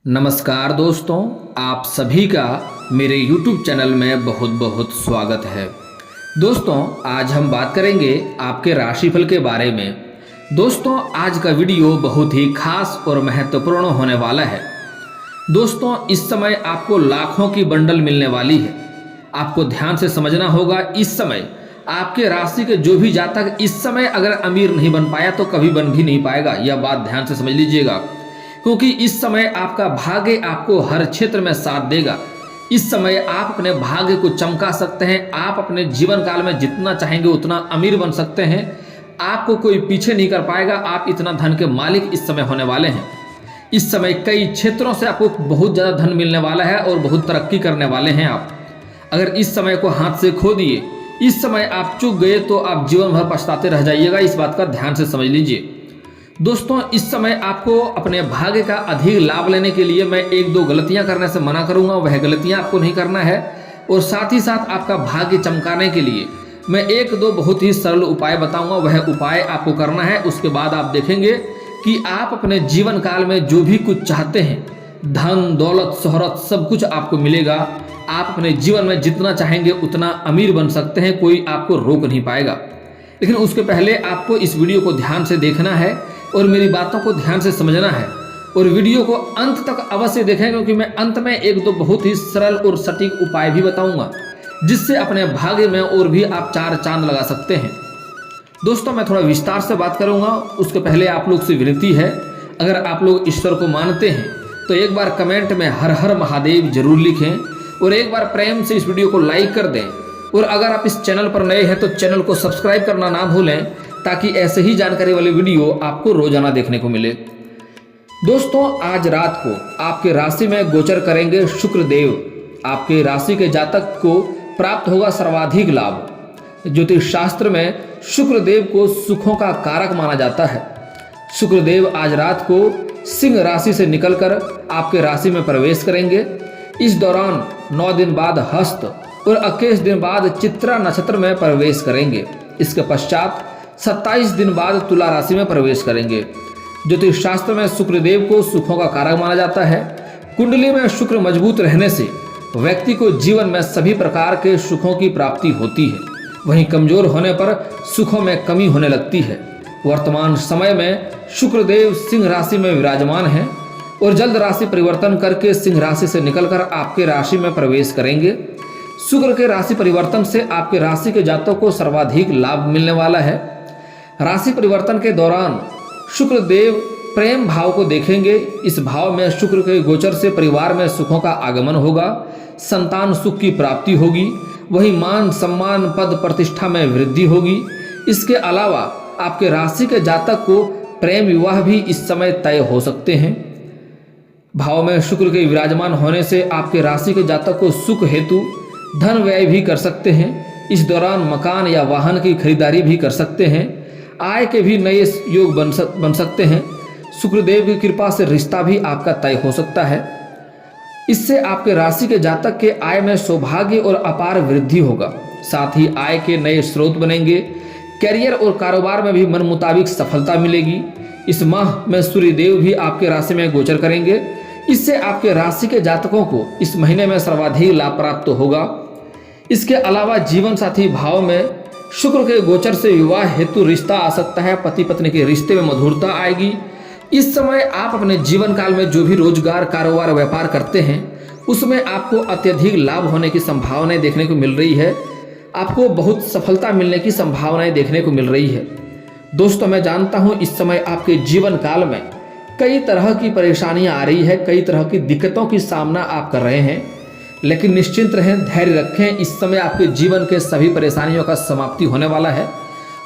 नमस्कार दोस्तों, आप सभी का मेरे YouTube चैनल में बहुत बहुत स्वागत है। दोस्तों, आज हम बात करेंगे आपके राशिफल के बारे में। दोस्तों, आज का वीडियो बहुत ही खास और महत्वपूर्ण होने वाला है। दोस्तों, इस समय आपको लाखों की बंडल मिलने वाली है। आपको ध्यान से समझना होगा। इस समय आपके राशि के जो भी जातक इस समय अगर अमीर नहीं बन पाया तो कभी बन भी नहीं पाएगा। यह बात ध्यान से समझ लीजिएगा, क्योंकि इस समय आपका भाग्य आपको हर क्षेत्र में साथ देगा। इस समय आप अपने भाग्य को चमका सकते हैं। आप अपने जीवन काल में जितना चाहेंगे उतना अमीर बन सकते हैं। आपको कोई पीछे नहीं कर पाएगा। आप इतना धन के मालिक इस समय होने वाले हैं। इस समय कई क्षेत्रों से आपको बहुत ज़्यादा धन मिलने वाला है और बहुत तरक्की करने वाले हैं आप। अगर इस समय को हाथ से खो दिए, इस समय आप चूक गए तो आप जीवन भर पछताते रह जाइएगा। इस बात का ध्यान से समझ लीजिए। दोस्तों, इस समय आपको अपने भाग्य का अधिक लाभ लेने के लिए मैं एक दो गलतियां करने से मना करूंगा। वह गलतियां आपको नहीं करना है। और साथ ही साथ आपका भाग्य चमकाने के लिए मैं एक दो बहुत ही सरल उपाय बताऊंगा। वह उपाय आपको करना है। उसके बाद आप देखेंगे कि आप अपने जीवन काल में जो भी कुछ चाहते हैं, धन दौलत शोहरत सब कुछ आपको मिलेगा। आप अपने जीवन में जितना चाहेंगे उतना अमीर बन सकते हैं। कोई आपको रोक नहीं पाएगा। लेकिन उसके पहले आपको इस वीडियो को ध्यान से देखना है और मेरी बातों को ध्यान से समझना है। और वीडियो को अंत तक अवश्य देखें, क्योंकि मैं अंत में एक दो बहुत ही सरल और सटीक उपाय भी बताऊंगा, जिससे अपने भाग्य में और भी आप चार चांद लगा सकते हैं। दोस्तों, मैं थोड़ा विस्तार से बात करूंगा। उसके पहले आप लोग से विनती है, अगर आप लोग ईश्वर को मानते हैं तो एक बार कमेंट में हर हर महादेव जरूर लिखें और एक बार प्रेम से इस वीडियो को लाइक कर दें। और अगर आप इस चैनल पर नए हैं तो चैनल को सब्सक्राइब करना ना भूलें, ताकि ऐसे ही जानकारी वाले वीडियो आपको रोजाना देखने को मिले। दोस्तों, आज रात को आपके राशि में गोचर करेंगे शुक्र देव। आपके राशि के जातक को प्राप्त होगा सर्वाधिक लाभ। ज्योतिष शास्त्र में शुक्र देव को सुखों का कारक माना जाता है। शुक्र देव आज रात को सिंह राशि से निकलकर आपके राशि में प्रवेश करेंगे। इस दौरान 9 दिन बाद हस्त और 21 दिन बाद चित्रा नक्षत्र में प्रवेश करेंगे। इसके पश्चात 27 दिन बाद तुला राशि में प्रवेश करेंगे। ज्योतिष शास्त्र में शुक्रदेव को सुखों का कारक माना जाता है। कुंडली में शुक्र मजबूत रहने से व्यक्ति को जीवन में सभी प्रकार के सुखों की प्राप्ति होती है। वहीं कमजोर होने पर सुखों में कमी होने लगती है। वर्तमान समय में शुक्रदेव सिंह राशि में विराजमान है और जल्द राशि परिवर्तन करके सिंह राशि से निकलकर आपके राशि में प्रवेश करेंगे। शुक्र के राशि परिवर्तन से आपके राशि के जातकों को सर्वाधिक लाभ मिलने वाला है। राशि परिवर्तन के दौरान शुक्र देव प्रेम भाव को देखेंगे। इस भाव में शुक्र के गोचर से परिवार में सुखों का आगमन होगा, संतान सुख की प्राप्ति होगी, वही मान सम्मान पद प्रतिष्ठा में वृद्धि होगी। इसके अलावा आपके राशि के जातक को प्रेम विवाह भी इस समय तय हो सकते हैं। भाव में शुक्र के विराजमान होने से आपके राशि के जातक को सुख हेतु धन व्यय भी कर सकते हैं। इस दौरान मकान या वाहन की खरीदारी भी कर सकते हैं। आय के भी नए योग बन सकते हैं। शुक्रदेव की कृपा से रिश्ता भी आपका तय हो सकता है। इससे आपके राशि के जातक के आय में सौभाग्य और अपार वृद्धि होगा। साथ ही आय के नए स्रोत बनेंगे। करियर और कारोबार में भी मन मुताबिक सफलता मिलेगी। इस माह में सूर्यदेव भी आपके राशि में गोचर करेंगे। इससे आपके राशि के जातकों को इस महीने में सर्वाधिक लाभ प्राप्त होगा। इसके अलावा जीवन साथी भाव में शुक्र के गोचर से विवाह हेतु रिश्ता आ सकता है। पति पत्नी के रिश्ते में मधुरता आएगी। इस समय आप अपने जीवन काल में जो भी रोजगार कारोबार व्यापार करते हैं उसमें आपको अत्यधिक लाभ होने की संभावनाएं देखने को मिल रही है। आपको बहुत सफलता मिलने की संभावनाएं देखने को मिल रही है। दोस्तों, मैं जानता हूं इस समय आपके जीवन काल में कई तरह की परेशानियां आ रही है, कई तरह की दिक्कतों की सामना आप कर रहे हैं, लेकिन निश्चिंत रहें, धैर्य रखें। इस समय आपके जीवन के सभी परेशानियों का समाप्ति होने वाला है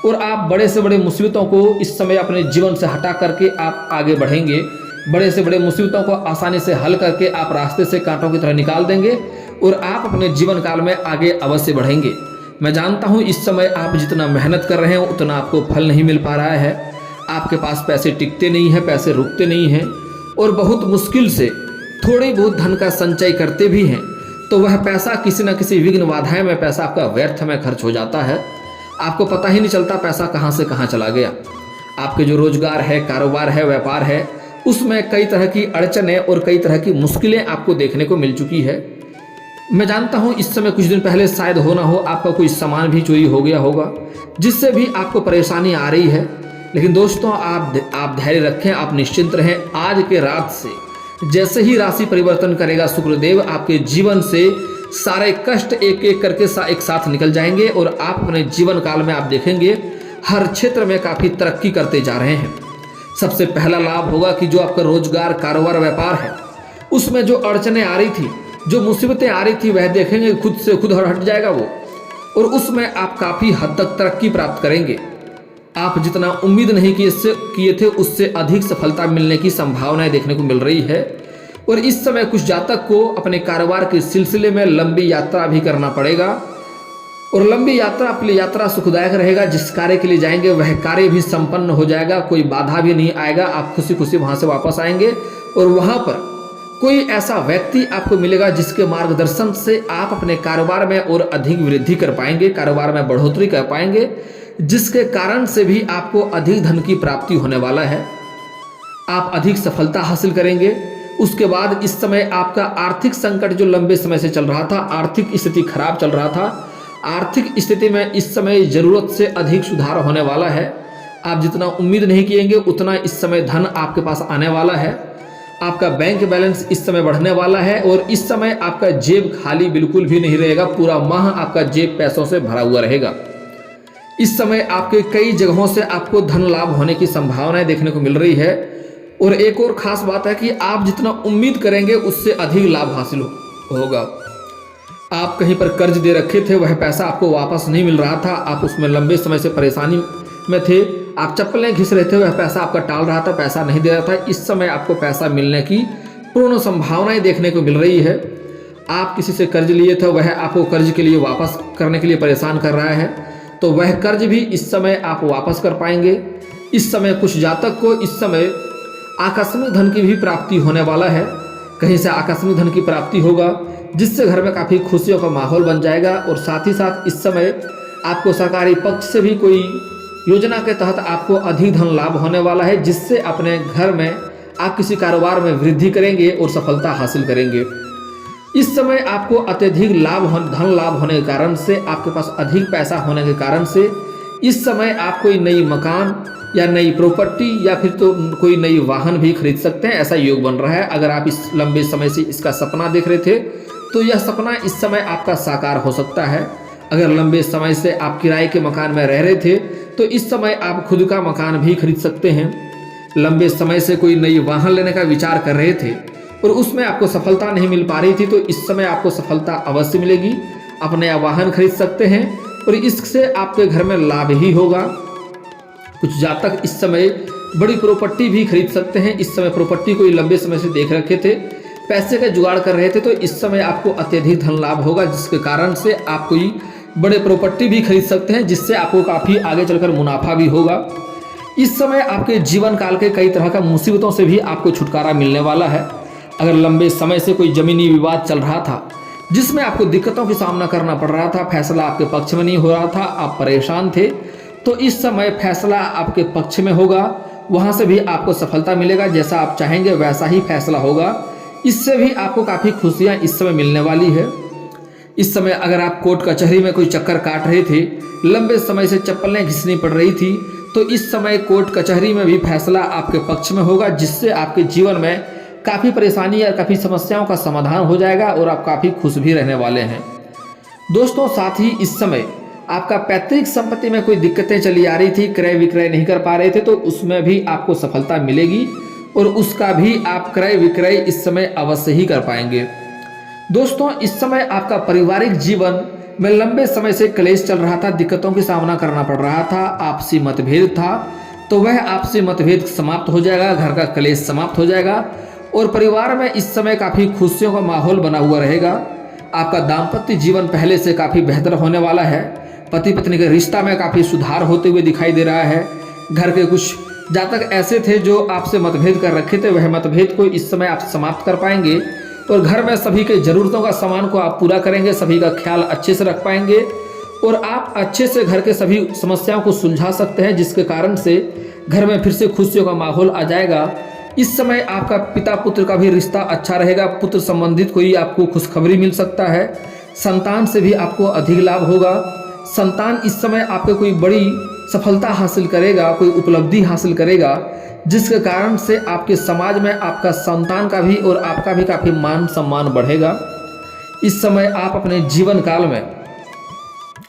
और आप बड़े से बड़े मुसीबतों को इस समय अपने जीवन से हटा करके आप आगे बढ़ेंगे। बड़े से बड़े मुसीबतों को आसानी से हल करके आप रास्ते से कांटों की तरह निकाल देंगे और आप अपने जीवन काल में आगे अवश्य बढ़ेंगे। मैं जानता हूँ इस समय आप जितना मेहनत कर रहे हैं उतना आपको फल नहीं मिल पा रहा है। आपके पास पैसे टिकते नहीं हैं, पैसे रुकते नहीं हैं और बहुत मुश्किल से थोड़े बहुत धन का संचय करते भी हैं तो वह पैसा किसी न किसी विघ्न बाधाएं में पैसा आपका व्यर्थ में खर्च हो जाता है। आपको पता ही नहीं चलता पैसा कहां से कहां चला गया। आपके जो रोजगार है, कारोबार है, व्यापार है, उसमें कई तरह की अड़चनें और कई तरह की मुश्किलें आपको देखने को मिल चुकी है। मैं जानता हूँ इस समय कुछ दिन पहले शायद हो ना हो आपका कोई सामान भी चोरी हो गया होगा, जिससे भी आपको परेशानी आ रही है। लेकिन दोस्तों आप धैर्य रखें, आप निश्चिंत रहें। आज के रात से जैसे ही राशि परिवर्तन करेगा शुक्रदेव, आपके जीवन से सारे कष्ट एक एक करके एक साथ निकल जाएंगे और आप अपने जीवन काल में आप देखेंगे हर क्षेत्र में काफ़ी तरक्की करते जा रहे हैं। सबसे पहला लाभ होगा कि जो आपका रोजगार, कारोबार, व्यापार है, उसमें जो अड़चनें आ रही थी, जो मुसीबतें आ रही थी, वह देखेंगे खुद से खुद हट जाएगा वो, और उसमें आप काफ़ी हद तक तरक्की प्राप्त करेंगे। आप जितना उम्मीद नहीं किए थे उससे अधिक सफलता मिलने की संभावनाएं देखने को मिल रही है। और इस समय कुछ जातक को अपने कारोबार के सिलसिले में लंबी यात्रा भी करना पड़ेगा, और लंबी यात्रा आपके लिए यात्रा सुखदायक रहेगा। जिस कार्य के लिए जाएंगे वह कार्य भी संपन्न हो जाएगा, कोई बाधा भी नहीं आएगा। आप खुशी खुशी वहां से वापस आएंगे और वहां पर कोई ऐसा व्यक्ति आपको मिलेगा जिसके मार्गदर्शन से आप अपने कारोबार में और अधिक वृद्धि कर पाएंगे, कारोबार में बढ़ोतरी कर पाएंगे, जिसके कारण से भी आपको अधिक धन की प्राप्ति होने वाला है। आप अधिक सफलता हासिल करेंगे। उसके बाद इस समय आपका आर्थिक संकट जो लंबे समय से चल रहा था, आर्थिक स्थिति खराब चल रहा था, आर्थिक स्थिति में इस समय जरूरत से अधिक सुधार होने वाला है। आप जितना उम्मीद नहीं किएंगे उतना इस समय धन आपके पास आने वाला है। आपका बैंक बैलेंस इस समय बढ़ने वाला है और इस समय आपका जेब खाली बिल्कुल भी नहीं रहेगा। पूरा माह आपका जेब पैसों से भरा हुआ रहेगा। इस समय आपके कई जगहों से आपको धन लाभ होने की संभावनाएं देखने को मिल रही है। और एक और खास बात है कि आप जितना उम्मीद करेंगे उससे अधिक लाभ हासिल होगा। आप कहीं पर कर्ज दे रखे थे, वह पैसा आपको वापस नहीं मिल रहा था, आप उसमें लंबे समय से परेशानी में थे, आप चप्पलें घिस रहे थे, वह पैसा आपका टाल रहा था, पैसा नहीं दे रहा था। इस समय आपको पैसा मिलने की पूर्ण संभावनाएं देखने को मिल रही है। आप किसी से कर्ज लिए थे, वह आपको कर्ज के लिए वापस करने के लिए परेशान कर रहा है, तो वह कर्ज भी इस समय आप वापस कर पाएंगे। इस समय कुछ जातक को इस समय आकस्मिक धन की भी प्राप्ति होने वाला है। कहीं से आकस्मिक धन की प्राप्ति होगा जिससे घर में काफ़ी खुशियों का माहौल बन जाएगा। और साथ ही साथ इस समय आपको सरकारी पक्ष से भी कोई योजना के तहत आपको अधिक धन लाभ होने वाला है, जिससे अपने घर में आप किसी कारोबार में वृद्धि करेंगे और सफलता हासिल करेंगे। इस समय आपको अत्यधिक धन लाभ होने के कारण से, आपके पास अधिक पैसा होने के कारण से इस समय आप कोई नई मकान या नई प्रॉपर्टी या फिर तो कोई नई वाहन भी खरीद सकते हैं, ऐसा योग बन रहा है। अगर आप इस लंबे समय से इसका सपना देख रहे थे तो यह सपना इस समय आपका साकार हो सकता है। अगर लंबे समय से आप किराए के मकान में रह रहे थे तो इस समय आप खुद का मकान भी खरीद सकते हैं। लंबे समय से कोई नई वाहन लेने का विचार कर रहे थे और उसमें आपको सफलता नहीं मिल पा रही थी, तो इस समय आपको सफलता अवश्य मिलेगी। आप नया वाहन खरीद सकते हैं और इससे आपके घर में लाभ ही होगा। कुछ जातक इस समय बड़ी प्रॉपर्टी भी खरीद सकते हैं। इस समय प्रॉपर्टी कोई लंबे समय से देख रखे थे, पैसे का जुगाड़ कर रहे थे, तो इस समय आपको अत्यधिक धन लाभ होगा, जिसके कारण से आप कोई बड़े प्रॉपर्टी भी खरीद सकते हैं, जिससे आपको काफ़ी आगे चलकर मुनाफा भी होगा। इस समय आपके जीवन काल के कई तरह का मुसीबतों से भी आपको छुटकारा मिलने वाला है। अगर लंबे समय से कोई जमीनी विवाद चल रहा था जिसमें आपको दिक्कतों का सामना करना पड़ रहा था, फैसला आपके पक्ष में नहीं हो रहा था, आप परेशान थे, तो इस समय फैसला आपके पक्ष में होगा। वहां से भी आपको सफलता मिलेगा, जैसा आप चाहेंगे वैसा ही फैसला होगा। इससे भी आपको काफ़ी खुशियां इस समय मिलने वाली है। इस समय अगर आप कोर्ट कचहरी में कोई चक्कर काट रहे थे, लंबे समय से चप्पलें घिसनी पड़ रही थी, तो इस समय कोर्ट कचहरी में भी फैसला आपके पक्ष में होगा, जिससे आपके जीवन में काफ़ी परेशानी या काफ़ी समस्याओं का समाधान हो जाएगा और आप काफ़ी खुश भी रहने वाले हैं। दोस्तों, साथ ही इस समय आपका पैतृक संपत्ति में कोई दिक्कतें चली आ रही थी, क्रय विक्रय नहीं कर पा रहे थे, तो उसमें भी आपको सफलता मिलेगी और उसका भी आप क्रय विक्रय इस समय अवश्य ही कर पाएंगे। दोस्तों, इस समय आपका पारिवारिक जीवन में लंबे समय से क्लेश चल रहा था, दिक्कतों की सामना करना पड़ रहा था, आपसी मतभेद था, तो वह आपसी मतभेद समाप्त हो जाएगा, घर का क्लेश समाप्त हो जाएगा और परिवार में इस समय काफ़ी खुशियों का माहौल बना हुआ रहेगा। आपका दाम्पत्य जीवन पहले से काफ़ी बेहतर होने वाला है। पति पत्नी के रिश्ता में काफ़ी सुधार होते हुए दिखाई दे रहा है। घर के कुछ जातक ऐसे थे जो आपसे मतभेद कर रखे थे, वह मतभेद को इस समय आप समाप्त कर पाएंगे और घर में सभी के ज़रूरतों का सामान को आप पूरा करेंगे, सभी का ख्याल अच्छे से रख पाएंगे और आप अच्छे से घर के सभी समस्याओं को सुलझा सकते हैं, जिसके कारण से घर में फिर से खुशियों का माहौल आ जाएगा। इस समय आपका पिता पुत्र का भी रिश्ता अच्छा रहेगा, पुत्र संबंधित कोई आपको खुशखबरी मिल सकता है, संतान से भी आपको अधिक लाभ होगा। संतान इस समय आपके कोई बड़ी सफलता हासिल करेगा, कोई उपलब्धि हासिल करेगा, जिसके कारण से आपके समाज में आपका संतान का भी और आपका भी काफ़ी मान सम्मान बढ़ेगा। इस समय आप अपने जीवन काल में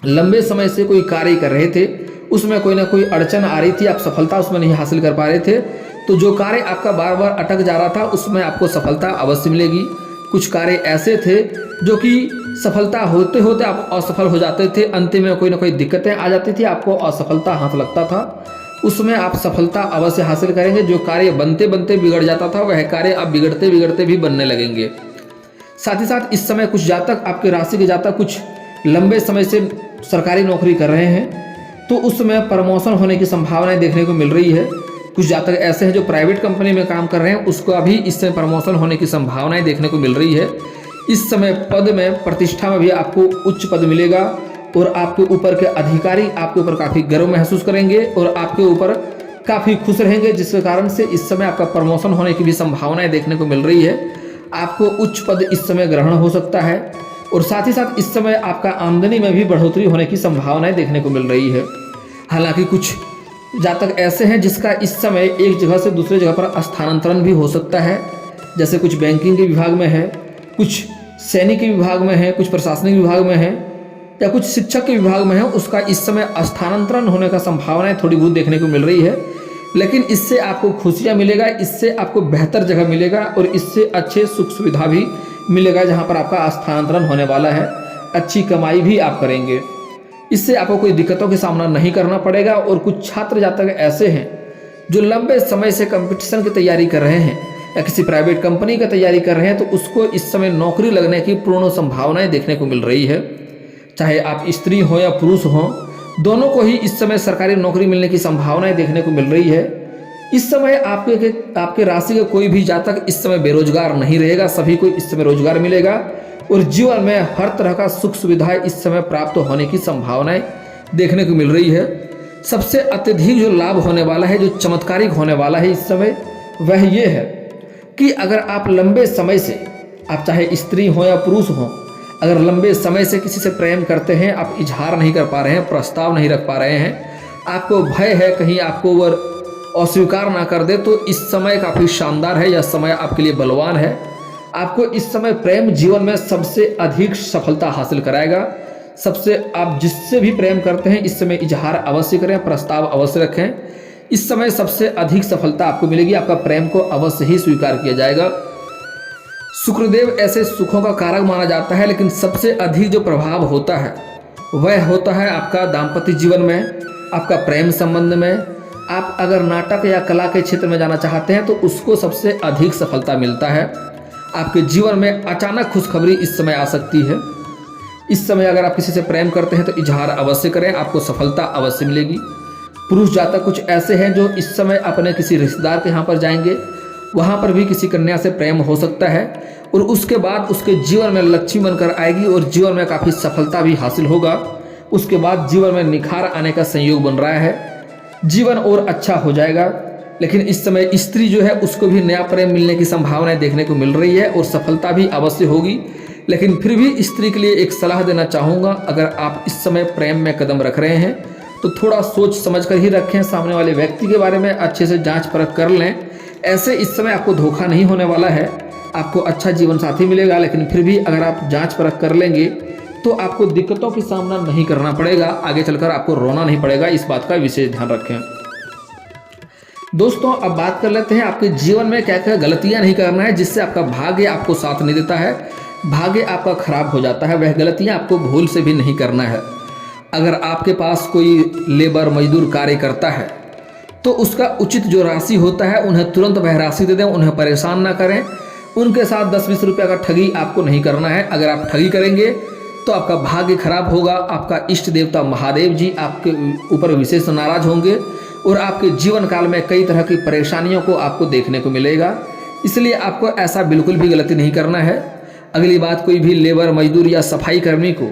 लंबे समय से कोई कार्य कर रहे थे, उसमें कोई ना कोई अड़चन आ रही थी, आप सफलता उसमें नहीं हासिल कर पा रहे थे, तो जो कार्य आपका बार बार अटक जा रहा था उसमें आपको सफलता अवश्य मिलेगी। कुछ कार्य ऐसे थे जो कि सफलता होते होते आप असफल हो जाते थे, अंतिम में कोई ना कोई दिक्कतें आ जाती थी, आपको असफलता हाथ लगता था, उसमें आप सफलता अवश्य हासिल करेंगे। जो कार्य बनते बनते बिगड़ जाता था वह कार्य अब बिगड़ते बिगड़ते भी बनने लगेंगे। साथ ही साथ इस समय कुछ जातक, आपके राशि के जातक कुछ लंबे समय से सरकारी नौकरी कर रहे हैं तो उसमें प्रमोशन होने की संभावनाएं देखने को मिल रही है। कुछ जातक ऐसे हैं जो प्राइवेट कंपनी में काम कर रहे हैं, उसको अभी इससे प्रमोशन होने की संभावनाएं देखने को मिल रही है। इस समय पद में, प्रतिष्ठा में भी आपको उच्च पद मिलेगा और आपके ऊपर के अधिकारी आपके ऊपर काफ़ी गर्व महसूस करेंगे और आपके ऊपर काफ़ी खुश रहेंगे, जिसके कारण से इस समय आपका प्रमोशन होने की भी संभावनाएं देखने को मिल रही है। आपको उच्च पद इस समय ग्रहण हो सकता है और साथ ही साथ इस समय आपका आमदनी में भी बढ़ोतरी होने की संभावनाएं देखने को मिल रही है। हालांकि कुछ जातक ऐसे हैं जिसका इस समय एक जगह से दूसरे जगह पर स्थानांतरण भी हो सकता है, जैसे कुछ बैंकिंग के विभाग में है, कुछ सैनिक के विभाग में है, कुछ प्रशासनिक विभाग में है या कुछ शिक्षक के विभाग में है, उसका इस समय स्थानांतरण होने का संभावनाएं थोड़ी बहुत देखने को मिल रही है। लेकिन इससे आपको खुशियाँ मिलेगा, इससे आपको बेहतर जगह मिलेगा और इससे अच्छे सुख सुविधा भी मिलेगा जहाँ पर आपका स्थानांतरण होने वाला है। अच्छी कमाई भी आप करेंगे, इससे आपको कोई दिक्कतों का सामना नहीं करना पड़ेगा। और कुछ छात्र जातक ऐसे हैं जो लंबे समय से कंपटीशन की तैयारी कर रहे हैं या किसी प्राइवेट कंपनी की तैयारी कर रहे हैं, तो उसको इस समय नौकरी लगने की पूर्ण संभावनाएं देखने को मिल रही है। चाहे आप स्त्री हो या पुरुष हो, दोनों को ही इस समय सरकारी नौकरी मिलने की संभावनाएं देखने को मिल रही है। इस समय आपके राशि का कोई भी जातक इस समय बेरोजगार नहीं रहेगा, सभी को इस समय रोजगार मिलेगा और जीवन में हर तरह का सुख सुविधाएं इस समय प्राप्त होने की संभावनाएं देखने को मिल रही है। सबसे अत्यधिक जो लाभ होने वाला है, जो चमत्कारिक होने वाला है इस समय, वह ये है कि अगर आप लंबे समय से, आप चाहे स्त्री हो या पुरुष हो, अगर लंबे समय से किसी से प्रेम करते हैं, आप इजहार नहीं कर पा रहे हैं, प्रस्ताव नहीं रख पा रहे हैं, आपको भय है कहीं आपको वह अस्वीकार ना कर दे, तो इस समय काफ़ी शानदार है, यह समय आपके लिए बलवान है। आपको इस समय प्रेम जीवन में सबसे अधिक सफलता हासिल कराएगा। सबसे, आप जिससे भी प्रेम करते हैं इस समय इजहार अवश्य करें, प्रस्ताव अवश्य रखें। इस समय सबसे अधिक सफलता आपको मिलेगी, आपका प्रेम को अवश्य ही स्वीकार किया जाएगा। शुक्रदेव ऐसे सुखों का कारक माना जाता है, लेकिन सबसे अधिक जो प्रभाव होता है वह होता है आपका दाम्पत्य जीवन में, आपका प्रेम संबंध में। आप अगर नाटक या कला के क्षेत्र में जाना चाहते हैं तो उसको सबसे अधिक सफलता मिलता है। आपके जीवन में अचानक खुशखबरी इस समय आ सकती है। इस समय अगर आप किसी से प्रेम करते हैं तो इजहार अवश्य करें, आपको सफलता अवश्य मिलेगी। पुरुष जातक कुछ ऐसे हैं जो इस समय अपने किसी रिश्तेदार के यहाँ पर जाएंगे, वहाँ पर भी किसी कन्या से प्रेम हो सकता है और उसके बाद उसके जीवन में लक्ष्मी बनकर आएगी और जीवन में काफ़ी सफलता भी हासिल होगा। उसके बाद जीवन में निखार आने का संयोग बन रहा है, जीवन और अच्छा हो जाएगा। लेकिन इस समय स्त्री जो है उसको भी नया प्रेम मिलने की संभावनाएं देखने को मिल रही है और सफलता भी अवश्य होगी। लेकिन फिर भी स्त्री के लिए एक सलाह देना चाहूँगा, अगर आप इस समय प्रेम में कदम रख रहे हैं तो थोड़ा सोच समझ कर ही रखें, सामने वाले व्यक्ति के बारे में अच्छे से जांच परख कर लें। ऐसे इस समय आपको धोखा नहीं होने वाला है, आपको अच्छा जीवन साथी मिलेगा। लेकिन फिर भी अगर आप जांच परख कर लेंगे तो आपको दिक्कतों की सामना नहीं करना पड़ेगा, आगे चलकर आपको रोना नहीं पड़ेगा, इस बात का विशेष ध्यान रखें। दोस्तों, अब बात कर लेते हैं आपके जीवन में क्या क्या गलतियां नहीं करना है जिससे आपका भाग्य आपको साथ नहीं देता है, भाग्य आपका खराब हो जाता है। वह गलतियां आपको भूल से भी नहीं करना है। अगर आपके पास कोई लेबर मजदूर कार्य करता है तो उसका उचित जो राशि होता है उन्हें तुरंत वह राशि दे दें, उन्हें परेशान ना करें। उनके साथ 10-20 रुपये का ठगी आपको नहीं करना है। अगर आप ठगी करेंगे तो आपका भाग्य खराब होगा, आपका इष्ट देवता महादेव जी आपके ऊपर विशेष नाराज होंगे और आपके जीवन काल में कई तरह की परेशानियों को आपको देखने को मिलेगा। इसलिए आपको ऐसा बिल्कुल भी गलती नहीं करना है। अगली बात, कोई भी लेबर मजदूर या सफाई कर्मी को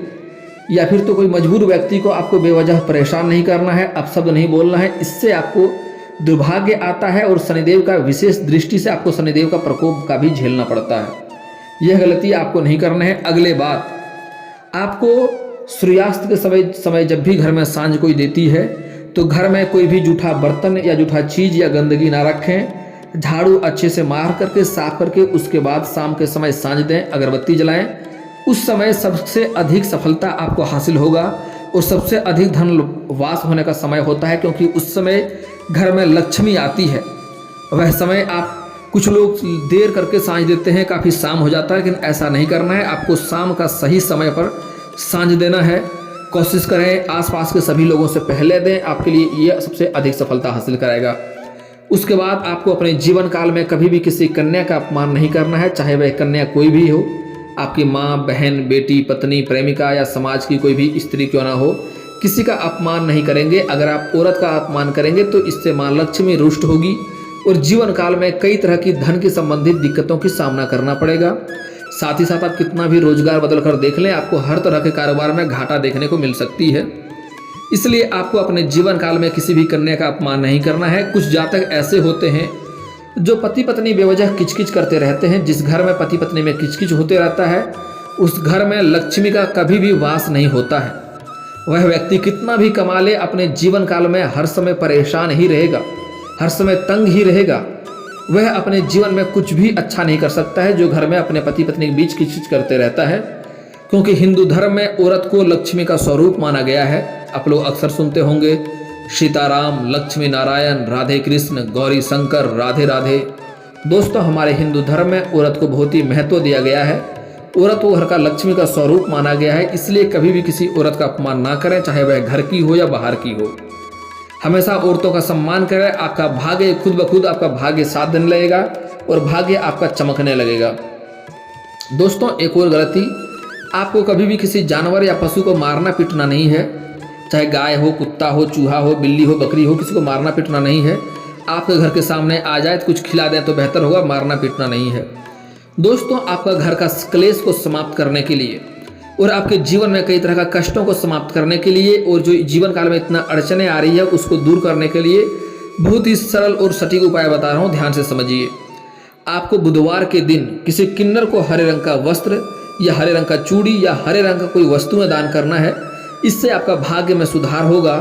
या फिर तो कोई मजबूर व्यक्ति को आपको बेवजह परेशान नहीं करना है, अपशब्द नहीं बोलना है। इससे आपको दुर्भाग्य आता है और शनिदेव का विशेष दृष्टि से आपको शनिदेव का प्रकोप का भी झेलना पड़ता है। यह गलती आपको नहीं करना है। अगले बात, आपको सूर्यास्त के समय जब भी घर में सांझ कोई देती है तो घर में कोई भी जूठा बर्तन या जूठा चीज या गंदगी ना रखें। झाड़ू अच्छे से मार करके साफ करके उसके बाद शाम के समय सांझ दें, अगरबत्ती जलाएं। उस समय सबसे अधिक सफलता आपको हासिल होगा और सबसे अधिक धन वास होने का समय होता है, क्योंकि उस समय घर में लक्ष्मी आती है। वह समय आप कुछ लोग देर करके सांझ देते हैं, काफ़ी शाम हो जाता है, लेकिन ऐसा नहीं करना है। आपको शाम का सही समय पर सांझ देना है। कोशिश करें आसपास के सभी लोगों से पहले दें, आपके लिए यह सबसे अधिक सफलता हासिल कराएगा। उसके बाद आपको अपने जीवन काल में कभी भी किसी कन्या का अपमान नहीं करना है, चाहे वह कन्या कोई भी हो, आपकी माँ, बहन, बेटी, पत्नी, प्रेमिका या समाज की कोई भी स्त्री क्यों ना हो, किसी का अपमान नहीं करेंगे। अगर आप औरत का अपमान करेंगे तो इससे माँ लक्ष्मी रुष्ट होगी और जीवन काल में कई तरह की धन की संबंधित दिक्कतों की सामना करना पड़ेगा। साथ ही साथ आप कितना भी रोजगार बदल कर देख लें, आपको हर तरह के कारोबार में घाटा देखने को मिल सकती है। इसलिए आपको अपने जीवन काल में किसी भी कन्या का अपमान नहीं करना है। कुछ जातक ऐसे होते हैं जो पति पत्नी बेवजह किचकिच करते रहते हैं। जिस घर में पति पत्नी में किचकिच होते रहता है उस घर में लक्ष्मी का कभी भी वास नहीं होता है। वह व्यक्ति कितना भी कमा ले, अपने जीवन काल में हर समय परेशान ही रहेगा, हर समय तंग ही रहेगा। वह अपने जीवन में कुछ भी अच्छा नहीं कर सकता है जो घर में अपने पति पत्नी के बीच किचकिच करते रहता है, क्योंकि हिंदू धर्म में औरत को लक्ष्मी का स्वरूप माना गया है। आप लोग अक्सर सुनते होंगे सीताराम, लक्ष्मी नारायण, राधे कृष्ण, गौरी शंकर, राधे राधे। दोस्तों, हमारे हिंदू धर्म में औरत को बहुत ही महत्व दिया गया है। औरत को घर का लक्ष्मी का स्वरूप माना गया है, इसलिए कभी भी किसी औरत का अपमान ना करें, चाहे वह घर की हो या बाहर की हो। हमेशा औरतों का सम्मान करें। आपका भाग्य खुद ब खुद आपका भाग्य साथ देने लगेगा और भाग्य आपका चमकने लगेगा। दोस्तों, एक और गलती, आपको कभी भी किसी जानवर या पशु को मारना पीटना नहीं है। चाहे गाय हो, कुत्ता हो, चूहा हो, बिल्ली हो, बकरी हो, किसी को मारना पीटना नहीं है। आपके घर के सामने आ जाए तो कुछ खिला दें तो बेहतर होगा, मारना पीटना नहीं है। दोस्तों, आपका घर का क्लेश को समाप्त करने के लिए और आपके जीवन में कई तरह का कष्टों को समाप्त करने के लिए और जो जीवन काल में इतना अड़चने आ रही है उसको दूर करने के लिए बहुत ही सरल और सटीक उपाय बता रहा हूँ, ध्यान से समझिए। आपको बुधवार के दिन किसी किन्नर को हरे रंग का वस्त्र या हरे रंग का चूड़ी या हरे रंग का कोई वस्तु में दान करना है। इससे आपका भाग्य में सुधार होगा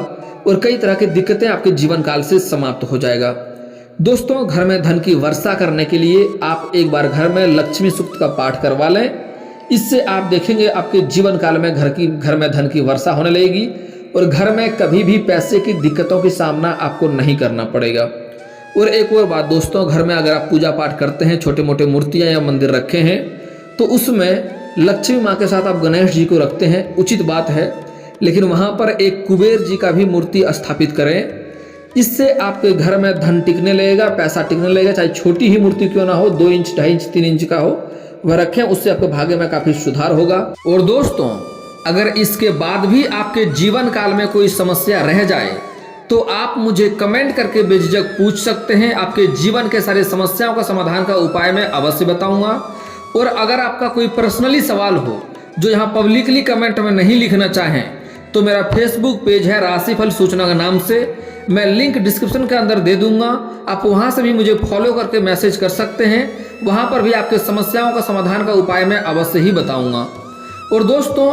और कई तरह की दिक्कतें आपके जीवन काल से समाप्त हो जाएगा। दोस्तों, घर में धन की वर्षा करने के लिए आप एक बार घर में लक्ष्मी सूक्त का पाठ करवा लें। इससे आप देखेंगे आपके जीवन काल में घर में धन की वर्षा होने लगेगी और घर में कभी भी पैसे की दिक्कतों की सामना आपको नहीं करना पड़ेगा। और एक और बात दोस्तों, घर में अगर आप पूजा पाठ करते हैं, छोटे मोटे मूर्तियां या मंदिर रखे हैं, तो उसमें लक्ष्मी माँ के साथ आप गणेश जी को रखते हैं, उचित बात है, लेकिन वहाँ पर एक कुबेर जी का भी मूर्ति स्थापित करें। इससे आपके घर में धन टिकने लगेगा, पैसा टिकने लगेगा। चाहे छोटी ही मूर्ति क्यों ना हो, 2 इंच, 2.5 इंच, 3 इंच का हो, वह रखें, उससे आपके भाग्य में काफी सुधार होगा। और दोस्तों, अगर इसके बाद भी आपके जीवन काल में कोई समस्या रह जाए तो आप मुझे कमेंट करके बेझिझक पूछ सकते हैं। आपके जीवन के सारे समस्याओं का समाधान का उपाय मैं अवश्य बताऊंगा। और अगर आपका कोई पर्सनली सवाल हो जो यहाँ पब्लिकली कमेंट में नहीं लिखना चाहें तो मेरा फेसबुक पेज है राशिफल सूचना के नाम से, मैं लिंक डिस्क्रिप्शन के अंदर दे दूंगा। आप वहां से भी मुझे फॉलो करके मैसेज कर सकते हैं, वहां पर भी आपके समस्याओं का समाधान का उपाय मैं अवश्य ही बताऊंगा। और दोस्तों,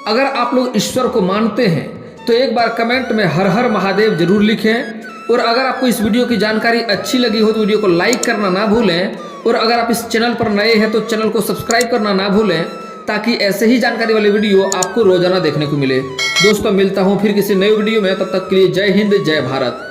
अगर आप लोग ईश्वर को मानते हैं तो एक बार कमेंट में हर हर महादेव जरूर लिखें। और अगर आपको इस वीडियो की जानकारी अच्छी लगी हो तो वीडियो को लाइक करना ना भूलें। और अगर आप इस चैनल पर नए हैं तो चैनल को सब्सक्राइब करना ना भूलें, ताकि ऐसे ही जानकारी वाली वीडियो आपको रोजाना देखने को मिले। दोस्तों, मिलता हूँ फिर किसी नई वीडियो में, तब तक के लिए जय हिंद, जय भारत।